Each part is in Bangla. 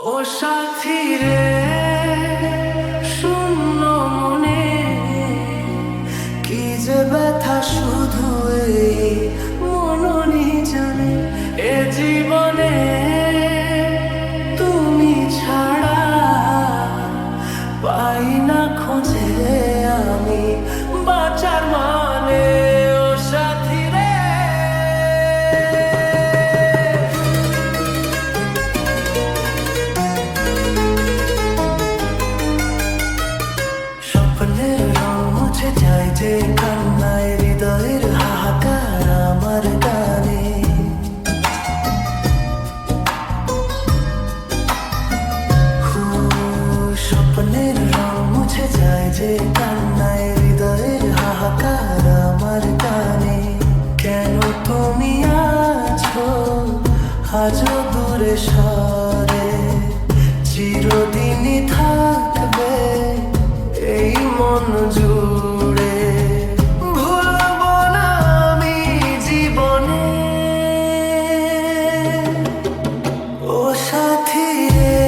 ও সাথী রে, শূন্য মনে কি যে ব্যথা শুধু এই মননি জানে। এ জীবনে তুমি ছাড়া পাই না খোঁজে আমি বাঁচার মানে। ও সাথী রে, স্বপ্নের রং মুছে যায় যে কান্নায়, হৃদয়ের হাহাকার আমার গানে। স্বপ্নের রং মুছে যায় যে কান্নায়, হৃদয়ের হাহাকার আমার গানে। কেন তুমি আছো আজও দূরে সরে, চিরদিনই থাকবে এই মন জুড়ে। ভুলবো না আমি জীবনে। ও সাথী রে,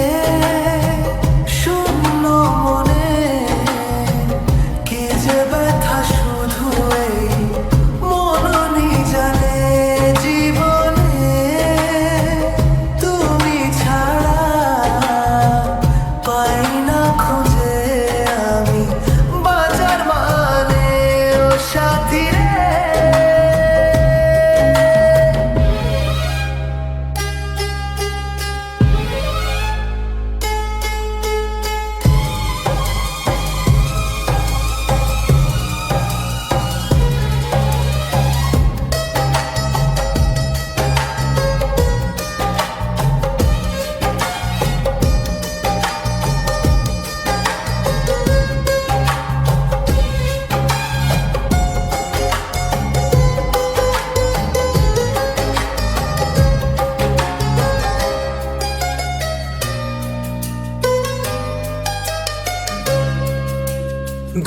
শূন্য মনে কি যে ব্যথা শুধু এই মননি জানে। জীবনে তুমি ছাড়া পাই না খুঁজে আমি বাঁচার মানে। ও সাথী রে,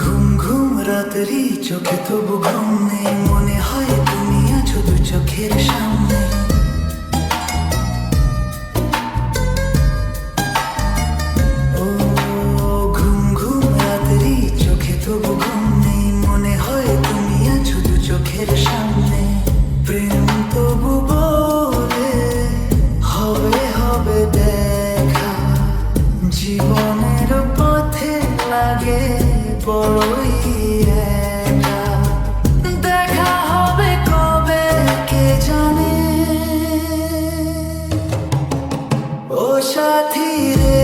ঘুম ঘুম রাত্রি চোখে তবু ঘুম নেই, মনে হয় তুমি আছো দু চোখের সামনে। ও ঘুম ঘুম রাত্রি চোখে তবু ঘুম নেই, মনে হয় তুমি আছো দু চোখের সামনে। প্রেম তবু বলে হবে হবে দেখা, জীবনের পথে লাগে বড়ই একা। দেখা হবে কবে কে জানে। ও সাথী রে,